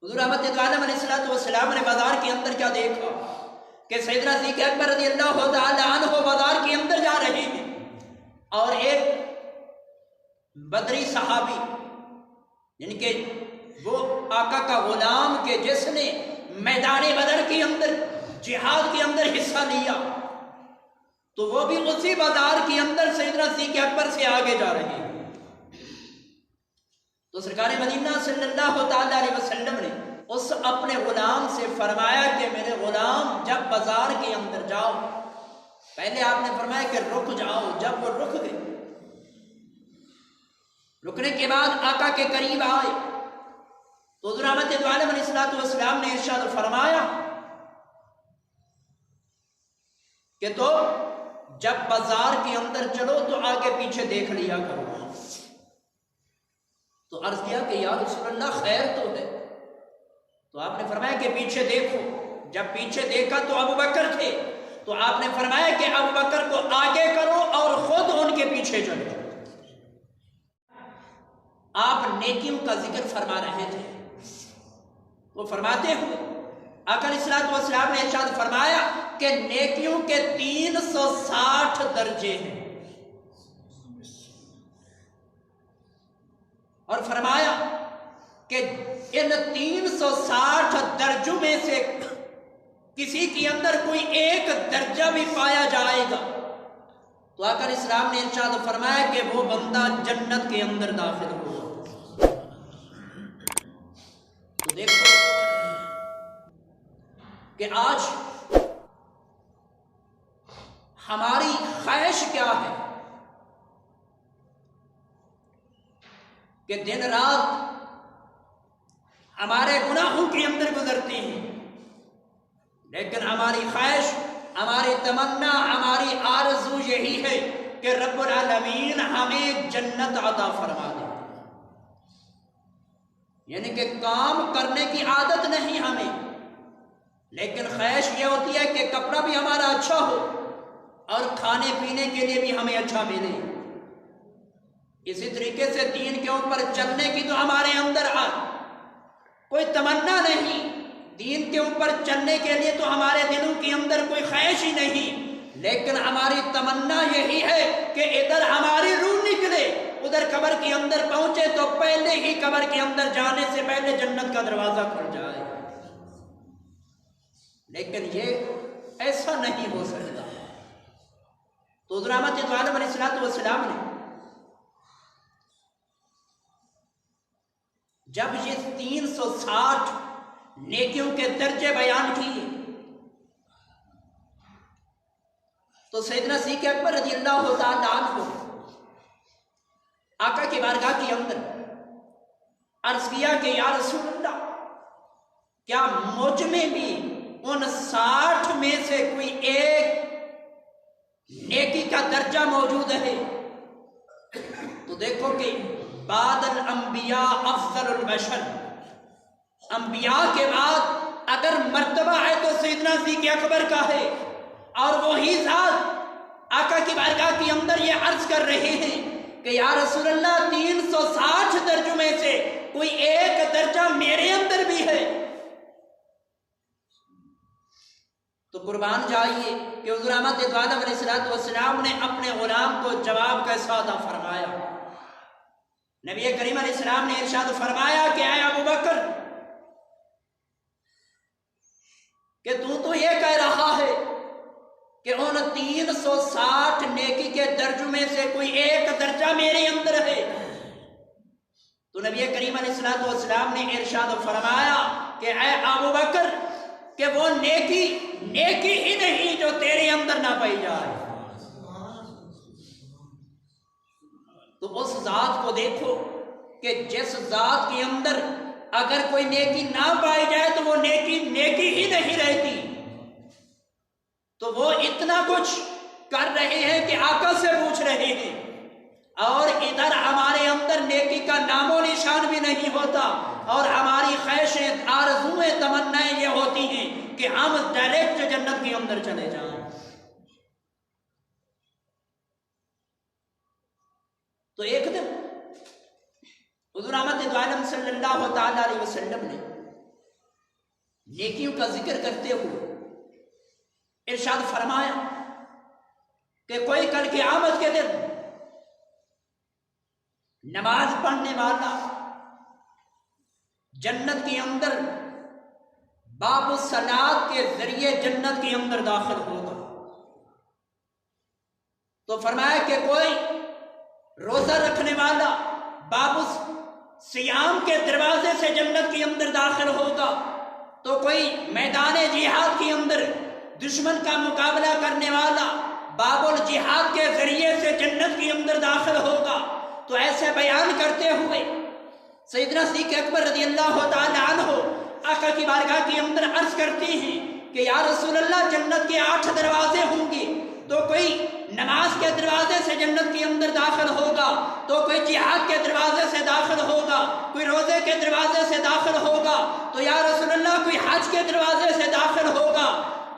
حضور احمد عالم علیہ السلام نے بازار کے اندر کیا دیکھا کہ سیدنا صدیق اکبر رضی اللہ تعالی عنہ بازار کے اندر جا رہے ہیں اور ایک بدری صحابی یعنی کہ وہ آقا کا غلام کے جس نے میدان بدر کے اندر جہاد کے اندر حصہ لیا تو وہ بھی اسی بازار کے اندر سیدنا صدیق اکبر سے آگے جا رہے ہیں۔ تو سرکار مدینہ صلی اللہ تعالی علیہ وسلم نے اس اپنے غلام سے فرمایا کہ میرے غلام جب بازار کے اندر جاؤ، پہلے آپ نے فرمایا کہ رک جاؤ، جب وہ رک گئے، رکنے کے بعد آقا کے قریب آئے تو حضور احمد عالم علیہ السلام نے ارشاد فرمایا کہ تو جب بازار کے اندر چلو تو آگے پیچھے دیکھ لیا کرو۔ تو عرض کیا کہ یا رسول اللہ خیر تو ہے، تو آپ نے فرمایا کہ پیچھے دیکھو۔ جب پیچھے دیکھا تو ابو بکر تھے، تو آپ نے فرمایا کہ ابو بکر کو آگے کرو اور خود ان کے پیچھے چلو۔ آپ نیکیوں کا ذکر فرما رہے تھے، وہ فرماتے ہوئے آقا علیہ السلام نے ارشاد فرمایا کہ نیکیوں کے 360 درجے ہیں، اور فرمایا کہ ان 360 درجوں میں سے کسی کے اندر کوئی ایک درجہ بھی پایا جائے گا تو آقا علیہ السلام نے ارشاد فرمایا کہ وہ بندہ جنت کے اندر داخل ہوگا۔ تو دیکھو کہ آج ہماری خواہش کیا ہے کہ دن رات ہمارے گناہوں کے اندر گزرتے ہیں، لیکن ہماری خواہش، ہماری تمنا، ہماری آرزو یہی ہے کہ رب العالمین ہمیں جنت عطا فرما دے۔ یعنی کہ کام کرنے کی عادت نہیں ہمیں، لیکن خواہش یہ ہوتی ہے کہ کپڑا بھی ہمارا اچھا ہو اور کھانے پینے کے لیے بھی ہمیں اچھا ملے۔ اسی طریقے سے دین کے اوپر چلنے کی تو ہمارے اندر کوئی تمنا نہیں، دین کے اوپر چلنے کے لیے تو ہمارے دلوں کے اندر کوئی خواہش ہی نہیں، لیکن ہماری تمنا یہی ہے کہ ادھر ہماری روح نکلے، ادھر قبر کے اندر پہنچے تو پہلے ہی قبر کے اندر جانے سے پہلے جنت کا دروازہ کھل جائے۔ لیکن یہ ایسا نہیں ہو سکتا۔ تو حضور احمد عالم علیہ السلام نے جب یہ 360 نیکیوں کے درجے بیان کیے تو سیدنا صدیق اکبر رضی اللہ تعالی عنہ آقا کی بارگاہ کے اندر عرض کیا کہ یا رسول اللہ، کیا مجھ میں بھی ان 60 میں سے کوئی ایک نیکی کا درجہ موجود ہے؟ تو دیکھو کہ بعد الانبیاء افضل البشر، انبیاء کے بعد اگر مرتبہ ہے تو سیدنا صدیق اکبر کا ہے، اور وہی ذات آقا کی بارگاہ کے اندر یہ عرض کر رہے ہیں کہ یا رسول اللہ 360 درجوں میں سے کوئی ایک درجہ میرے اندر بھی ہے۔ تو قربان جائیے کہ حضور احمد علیہ السلام نے اپنے غلام کو جواب کیسا عطا فرمایا۔ نبی کریم علیہ السلام نے ارشاد فرمایا کہ اے ابو بکر، کہ تو یہ کہہ رہا ہے کہ ان 360 نیکی کے درجوں میں سے کوئی ایک درجہ میرے اندر ہے۔ تو نبی کریم علیہ السلام نے ارشاد فرمایا کہ اے ابو بکر، کہ وہ نیکی ہی نہیں جو تیرے اندر نہ پائی جائے۔ تو اس ذات کو دیکھو کہ جس ذات کے اندر اگر کوئی نیکی نہ پائی جائے تو وہ نیکی ہی نہیں رہتی۔ تو وہ اتنا کچھ کر رہے ہیں کہ آقا سے پوچھ رہے ہیں، اور ادھر ہمارے اندر نیکی کا نام و نشان بھی نہیں ہوتا، اور ہماری خواہشیں، آرزویں، تمنائیں یہ ہوتی ہیں کہ ہم ڈائریکٹ جنت کے اندر چلے جائیں۔ تو ایک دن حضور احمد عالم صلی اللہ تعالی علیہ وسلم نے نیکیوں کا ذکر کرتے ہوئے ارشاد فرمایا کہ کوئی کل قیامت کے دن نماز پڑھنے والا جنت کے اندر باب الصلاۃ کے ذریعے جنت کے اندر داخل ہوگا. تو فرمایا کہ کوئی روزہ رکھنے والا باب الصیام کے دروازے سے جنت کے اندر داخل ہوگا. تو کوئی میدان جہاد کے اندر دشمن کا مقابلہ کرنے والا باب الجہاد کے ذریعے سے جنت کے اندر داخل ہوگا. تو ایسے بیان کرتے ہوئے سیدنا صدیق اکبر رضی اللہ تعالی عنہ آقا کی بارگاہ کے اندر عرض کرتی ہیں کہ یا رسول اللہ جنت کے 8 دروازے ہوں گے. تو کوئی نماز کے دروازے سے جنت کے اندر داخل ہوگا, تو کوئی جہاد کے دروازے سے داخل ہوگا, کوئی روزے کے دروازے سے داخل ہوگا, تو یا رسول اللہ کوئی حج کے دروازے سے داخل ہوگا.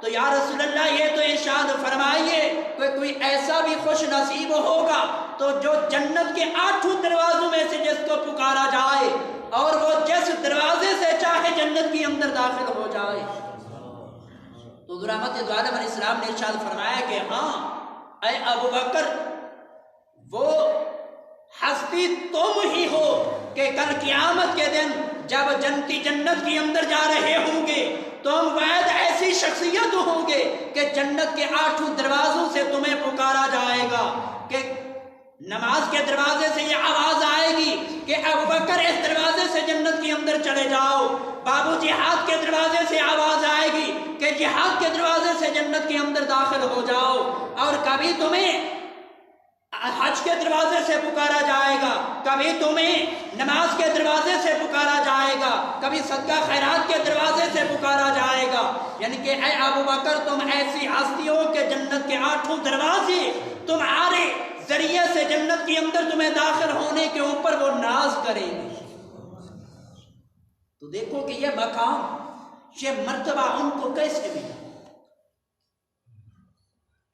تو یا رسول اللہ یہ تو ارشاد فرمائیے کہ کوئی ایسا بھی خوش نصیب ہوگا تو جو جنت کے 8 دروازوں میں سے جس کو پکارا جائے اور وہ جس دروازے سے چاہے جنت کے اندر داخل ہو جائے. تو حضور احمد دو عالم علیہ السلام نے ارشاد فرمایا کہ ہاں اے ابو بکر وہ ہستی تم ہی ہو کہ کل قیامت کے دن جب جنتی جنت کے اندر جا رہے ہوں گے تم وعد ایسی شخصیت ہوں گے کہ جنت کے 8 دروازوں سے تمہیں پکارا جائے گا کہ نماز کے دروازے سے یہ آواز آئے گی کہ ابو بکر اس دروازے سے جنت کے اندر چلے جاؤ. بابو جہاد کے دروازے سے آواز آئے گی کہ جہاد کے دروازے سے جنت کے اندر داخل ہو جاؤ. اور کبھی تمہیں حج کے دروازے سے پکارا جائے گا, کبھی تمہیں نماز کے دروازے سے پکارا جائے گا, کبھی صدقہ خیرات کے دروازے سے پکارا جائے گا. یعنی کہ اے ابو بکر تم ایسی ہستی ہو کہ جنت کے 8 دروازے تمہارے ذریعے سے جنت کے اندر تمہیں داخل ہونے کے اوپر وہ ناز کریں گے. تو دیکھو کہ یہ مقام, یہ مرتبہ ان کو کیسے ملا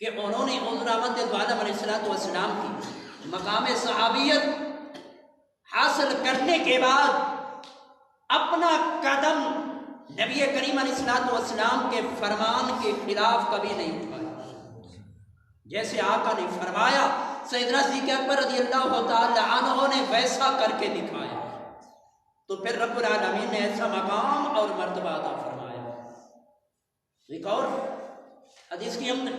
کہ انہوں نے حضور احمد دو عالم علیہ السلام کی مقام صحابیت حاصل کرنے کے بعد اپنا قدم نبی کریم علیہ السلام کے فرمان کے خلاف کبھی نہیں اٹھایا. جیسے آقا نے فرمایا سیدنا صدیق اکبر رضی اللہ تعالی عنہ نے ویسا کر کے دکھایا. تو پھر رب العالمین نے ایسا مقام اور مرتبہ عطا فرمایا. ایک اور حدیث کی ہم نے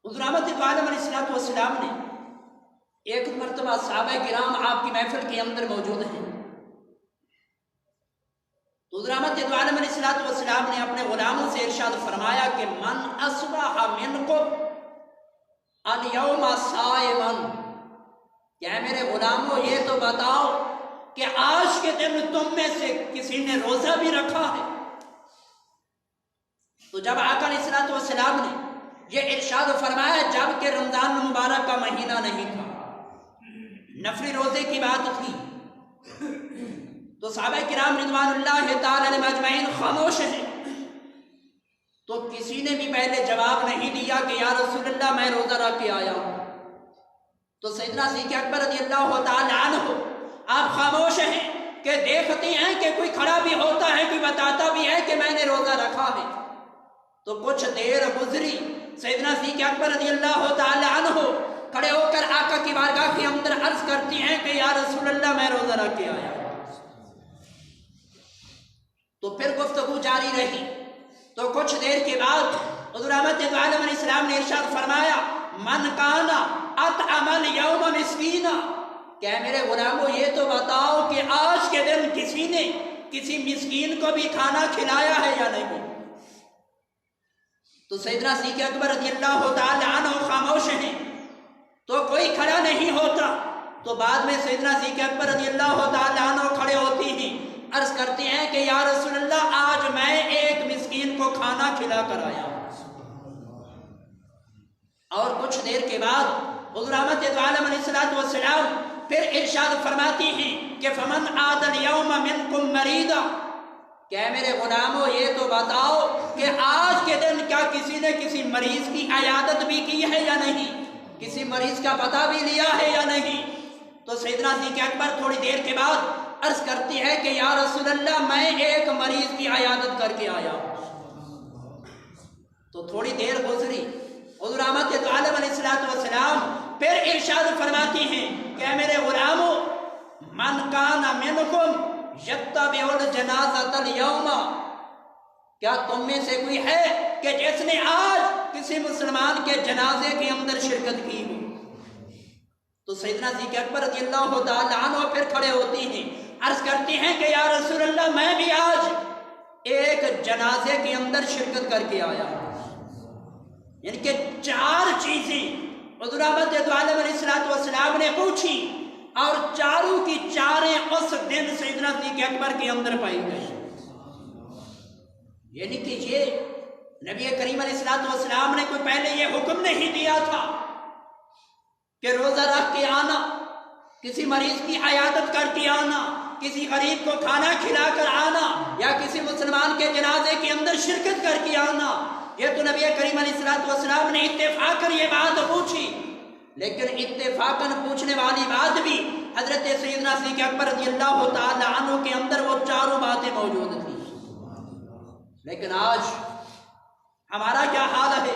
حضور احمد دو عالم علیہ السلام نے ایک مرتبہ صحابہ کرام آپ کی محفل کے اندر موجود ہیں. حضور احمد دو عالم علیہ السلام نے اپنے غلاموں سے ارشاد فرمایا کہ من اصبح منکم الیوم صائما, کہ میرے غلاموں یہ تو بتاؤ کہ آج کے دن تم میں سے کسی نے روزہ بھی رکھا ہے. تو جب آقا علیہ السلام نے یہ ارشاد فرمایا جب کہ رمضان مبارک کا مہینہ نہیں تھا, نفلی روزے کی بات تھی, تو صحابہ کرام رضوان اللہ تعالی علیہم اجمعین خاموش ہیں. تو کسی نے بھی پہلے جواب نہیں دیا کہ یا رسول اللہ میں روزہ رکھ کے آیا ہوں. تو سیدنا صدیق اکبر رضی اللہ تعالی عنہ آپ خاموش ہیں کہ دیکھتے ہیں کہ کوئی کھڑا بھی ہوتا ہے, کوئی بتاتا بھی ہے کہ میں نے روزہ رکھا ہے. تو کچھ دیر گزری, سیدنا صدیق اکبر رضی اللہ تعالی عنہ کھڑے ہو کر آقا کی بارگاہ کے اندر عرض کرتی ہیں کہ یا رسول اللہ میں روزہ رکھ کے آیا. تو پھر گفتگو جاری رہی. تو کچھ دیر کے بعد حضور احمد دو عالم علیہ السلام نے ارشاد فرمایا من کانا اطعم الیوم مسکینا, کہ میرے غلاموں یہ تو بتاؤ کہ آج کے دن کسی نے کسی مسکین کو بھی کھانا کھلایا ہے یا نہیں. تو سیدنا صدیق اکبر رضی اللہ تعالی عنہ خاموش ہیں, تو کوئی کھڑا نہیں ہوتا. تو بعد میں سیدنا صدیق اکبر رضی اللہ تعالی عنہ کھڑے ہوتی ہیں, عرض کرتے ہیں کہ یا رسول اللہ آج میں ایک مسکین کو کھانا کھلا کر آیا ہوں. اور کچھ دیر کے بعد حضور احمد دو عالم علیہ السلام پھر ارشاد فرماتی ہیں کہ فمن عاد اليوم منکم مریضا, کہ میرے غلاموں یہ تو بتاؤ کہ آج کے دن کیا کسی نے کسی مریض کی عیادت بھی کی ہے یا نہیں, کسی مریض کا پتہ بھی لیا ہے یا نہیں. تو سیدنا صدیق اکبر تھوڑی دیر کے بعد عرض کرتی ہے کہ یا رسول اللہ میں ایک مریض کی عیادت کر کے آیا. تو تھوڑی دیر گزری، حضور رحمت دو عالم علیہ السلام پھر ارشاد فرماتی ہیں کہ اے میرے غلامو، من کان منکم یتبع الجنازۃ اليوم، کیا تم میں سے کوئی ہے کہ جس نے آج کسی مسلمان کے جنازے کے اندر شرکت کی ہو؟ تو سیدنا صدیق اکبر رضی اللہ تعالی عنہ پھر کھڑے ہوتی ہیں، عرض کرتی ہیں کہ یا رسول اللہ میں بھی آج ایک جنازے کے اندر شرکت کر کے آیا ہوں. یعنی کہ 4 چیزیں حضور احمد دو عالم علیہ السلام نے پوچھی اور چاروں کی چاریں اس دن سیدنا صدیق اکبر کے اندر پائی گئی. یعنی کہ یہ نبی کریم علیہ السلام نے کوئی پہلے یہ حکم نہیں دیا تھا کہ روزہ رکھ کے آنا، کسی مریض کی عیادت کر کے آنا، کسی غریب کو کھانا کھلا کر آنا، یا کسی مسلمان کے جنازے کے اندر شرکت کر کے آنا. یہ تو نبی کریم علیہ السلام نے اتفاقاً یہ بات پوچھی، لیکن اتفاقاً پوچھنے والی بات بھی حضرت سیدنا صدیق اکبر رضی اللہ تعالی عنہ کے اندر وہ چاروں باتیں موجود تھیں. لیکن آج ہمارا کیا حال ہے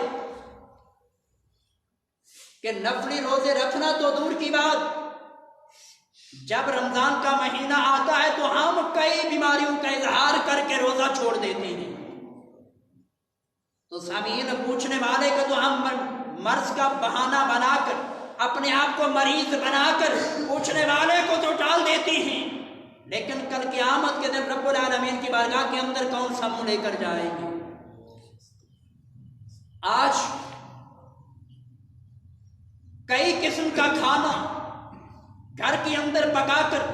کہ نفلی روزے رکھنا تو دور کی بات، جب رمضان کا مہینہ آتا ہے تو ہم کئی بیماریوں کا اظہار کر کے روزہ چھوڑ دیتے ہیں. تو سامعین، پوچھنے والے کو تو ہم مرض کا بہانہ بنا کر، اپنے آپ کو مریض بنا کر پوچھنے والے کو تو ٹال دیتے ہیں، لیکن کل قیامت کے دن رب العالمین کی بارگاہ کے اندر کون سا منہ لے کر جائیں گے؟ آج کئی قسم کا کھانا گھر کے اندر پکا کر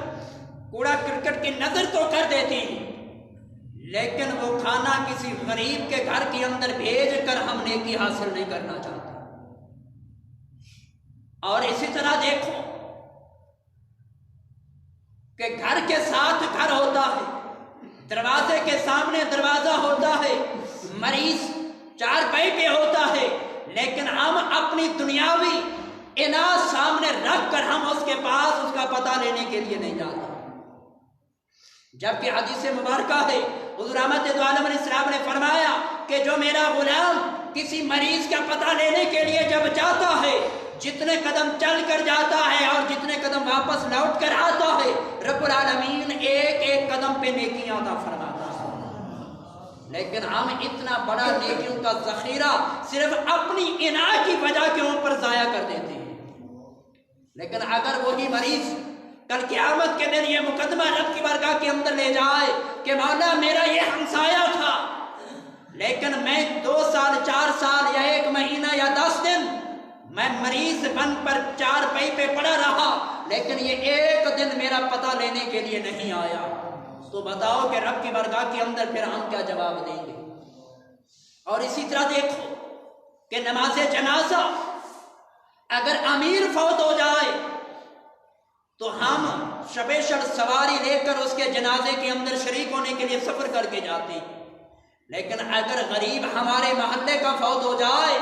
کوڑا کرکٹ کی نظر تو کر دیتے ہیں، لیکن وہ کھانا کسی غریب کے گھر کے اندر بھیج کر ہم نیکی حاصل نہیں کرنا چاہتے. اور اسی طرح دیکھو کہ گھر کے ساتھ گھر ہوتا ہے، دروازے کے سامنے دروازہ ہوتا ہے، مریض 4 پائی پہ ہوتا ہے، لیکن ہم اپنی دنیاوی اناج سامنے رکھ کر ہم اس کے پاس اس کا پتہ لینے کے لیے نہیں جاتے. جبکہ حدیث مبارکہ ہے، حضور احمد دو عالم علیہ السلام نے فرمایا کہ جو میرا غلام کسی مریض کا پتہ لینے کے لیے جب جاتا ہے، جتنے قدم چل کر جاتا ہے اور جتنے قدم واپس لوٹ کر آتا ہے، رب العالمین ایک ایک قدم پہ نیکیاں عطا فرماتا ہے. لیکن ہم اتنا بڑا نیکیوں کا ذخیرہ صرف اپنی اناج کی وجہ کے اوپر ضائع کر دیتے ہیں. لیکن اگر وہی مریض کل قیامت کے دن یہ مقدمہ رب کی بارگاہ کے اندر لے جائے کہ مولا میرا یہ ہمسایہ تھا، لیکن میں 2 سال 4 سال یا 1 مہینہ یا 10 دن میں مریض بن پر 4 پائی پہ پڑا رہا، لیکن یہ 1 دن میرا پتہ لینے کے لیے نہیں آیا، تو بتاؤ کہ رب کی بارگاہ کے اندر پھر ہم کیا جواب دیں گے؟ اور اسی طرح دیکھو کہ نماز جنازہ اگر امیر فوت ہو جائے تو ہم شبیشڑ سواری لے کر اس کے جنازے کے اندر شریک ہونے کے لیے سفر کر کے جاتے ہیں، لیکن اگر غریب ہمارے محلے کا فوت ہو جائے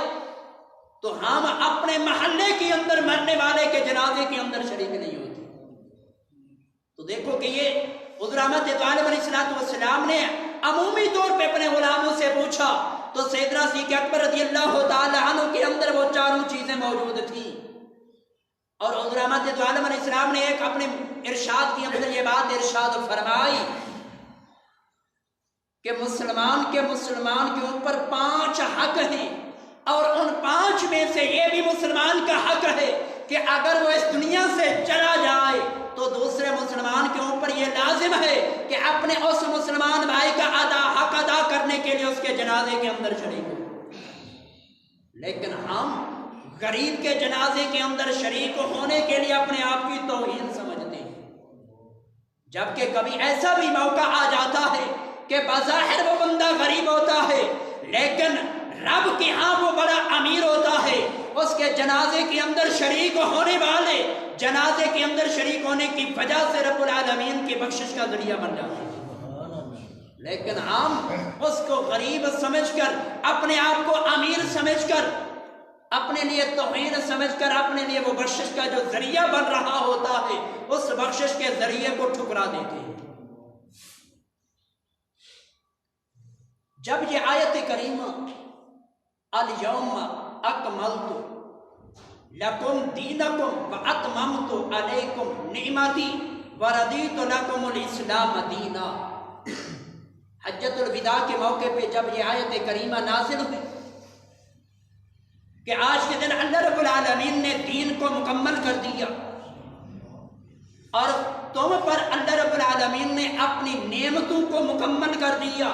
تو ہم اپنے محلے کے اندر مرنے والے کے جنازے کے اندر شریک نہیں ہوتے. تو دیکھو کہ یہ حضور احمد دو عالم علیہ السلام نے عمومی طور پہ اپنے غلاموں سے پوچھا، تو سیدنا صدیق اکبر رضی اللہ تعالی عنہ کے اندر وہ چاروں چیزیں موجود تھیں. اور حضور احمد دو عالم علیہ السلام نے ایک اپنے ارشاد کی اندر یہ بات ارشاد فرمائی کہ مسلمان کے اوپر 5 حق ہیں، اور ان 5 میں سے یہ بھی مسلمان کا حق ہے کہ اگر وہ اس دنیا سے چلا جائے تو دوسرے مسلمان کے اوپر یہ لازم ہے کہ اپنے اس مسلمان بھائی کا حق ادا کرنے کے لیے اس کے جنازے کے اندر شریک ہو. لیکن ہم غریب کے جنازے کے اندر شریک ہونے کے لیے اپنے آپ کی توہین سمجھتے ہیں، جبکہ کبھی ایسا بھی موقع آ جاتا ہے کہ بظاہر وہ بندہ غریب ہوتا ہے، لیکن رب کے ہاں وہ بڑا امیر ہوتا ہے، اس کے جنازے کے اندر شریک ہونے والے جنازے کے اندر شریک ہونے کی وجہ سے رب العالمین کی بخشش کا ذریعہ بن جاتے ہیں. لیکن ہم اس کو غریب سمجھ کر، اپنے آپ کو امیر سمجھ کر، اپنے لیے توہین سمجھ کر، اپنے لیے وہ بخشش کا جو ذریعہ بن رہا ہوتا ہے اس بخشش کے ذریعے کو ٹھکرا دیتے ہیں۔ جب یہ آیت کریمہ الیوم اکملت لکم دینکم واتممت علیکم نعمتی وردیت لکم الاسلام دینا، حجۃ الوداع کے موقع پہ جب یہ آیت کریمہ نازل ہوئی کہ آج کے دن اللہ رب العالمین نے دین کو مکمل کر دیا اور تم پر اللہ رب العالمین نے اپنی نعمتوں کو مکمل کر دیا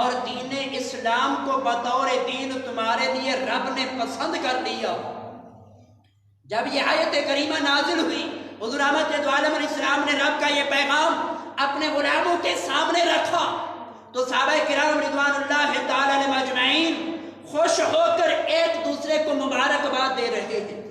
اور دین اسلام کو بطور دین تمہارے لیے رب نے پسند کر لیا۔ جب یہ آیت کریمہ نازل ہوئی، حضور احمد دو عالم علیہ السلام نے رب کا یہ پیغام اپنے غلاموں کے سامنے رکھا تو صحابہ کرام رضوان اللہ تعالی علیہم اجمعین خوش ہو کر ایک دوسرے کو مبارکباد دے رہے ہیں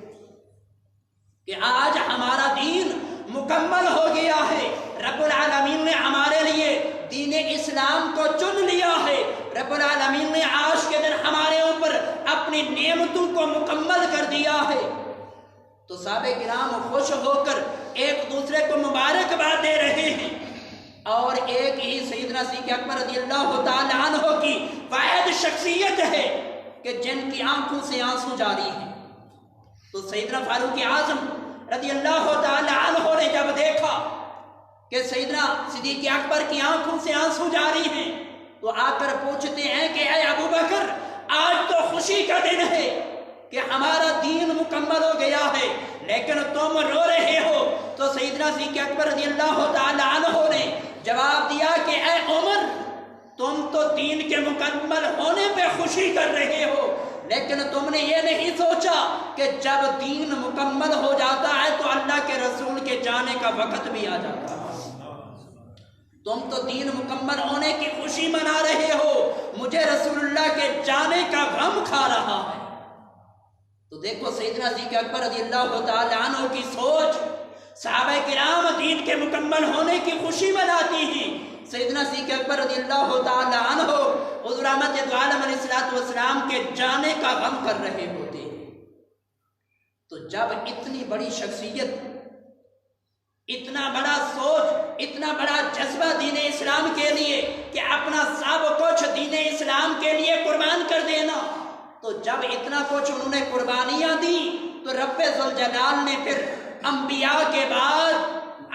کہ آج ہمارا دین مکمل ہو گیا ہے، رب العالمین نے ہمارے لیے دین اسلام کو چن لیا ہے، رب العالمین نے آج کے دن ہمارے اوپر اپنی نعمتوں کو مکمل کر دیا ہے۔ تو صحابہ کرام خوش ہو کر ایک دوسرے کو مبارکباد دے رہے ہیں، اور ایک ہی سیدنا صدیق اکبر رضی اللہ تعالی عنہ کی واحد شخصیت ہے کہ جن کی آنکھوں سے آنسو جاری ہیں۔ تو سیدنا فاروق اعظم رضی اللہ تعالی عنہ نے جب دیکھا کہ سیدنا صدیق اکبر کی آنکھوں سے آنسو جاری ہیں تو آ کر پوچھتے ہیں کہ اے ابو بکر، آج تو خوشی کا دن ہے کہ ہمارا دین مکمل ہو گیا ہے، لیکن تم رو رہے ہو۔ تو سیدنا صدیق اکبر رضی اللہ تعالی عنہ نے جواب دیا کہ اے عمر، تم تو دین کے مکمل ہونے پہ خوشی کر رہے ہو، لیکن تم نے یہ نہیں سوچا کہ جب دین مکمل ہو جاتا ہے تو اللہ کے رسول کے جانے کا وقت بھی آ جاتا ہے۔ تم تو دین مکمل ہونے کی خوشی منا رہے ہو، مجھے رسول اللہ کے جانے کا غم کھا رہا ہے۔ تو دیکھو سیدنا صدیق اکبر رضی اللہ تعالی عنہ کی سوچ، صحابہ کرام دین کے مکمل ہونے کی خوشی مناتی ہیں، سیدنا صدیق اکبر رضی اللہ تعالی عنہ حضور احمد دو عالم علیہ السلام کے جانے کا غم کر رہے ہوتے ہیں۔ تو جب اتنی بڑی شخصیت، اتنا بڑا سوچ، اتنا بڑا جذبہ دین اسلام کے لیے کہ اپنا سب کچھ دین اسلام کے لیے قربان کر دینا، تو جب اتنا کچھ انہوں نے قربانیاں دی تو رب ذوالجلال نے پھر انبیاء کے بعد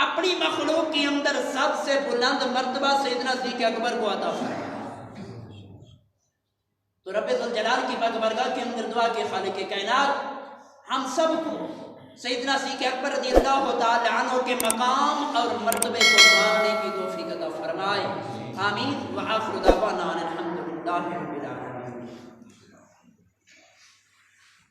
اپنی مخلوق کے اندر سب سے بلند مرتبہ سیدنا صدیق اکبر کو عطا فرمایا۔ تو رب ذوالجلال کی بارگاہ کے اندر دعا کہ خالق کائنات ہم سب کو سیدنا صدیق اکبر رضی اللہ تعالی عنہ کے مقام اور مرتبے کو ماننے کی توفیق عطا فرمائے۔ آمین۔ وآخر دعوانا الحمدللہ رب العالمین۔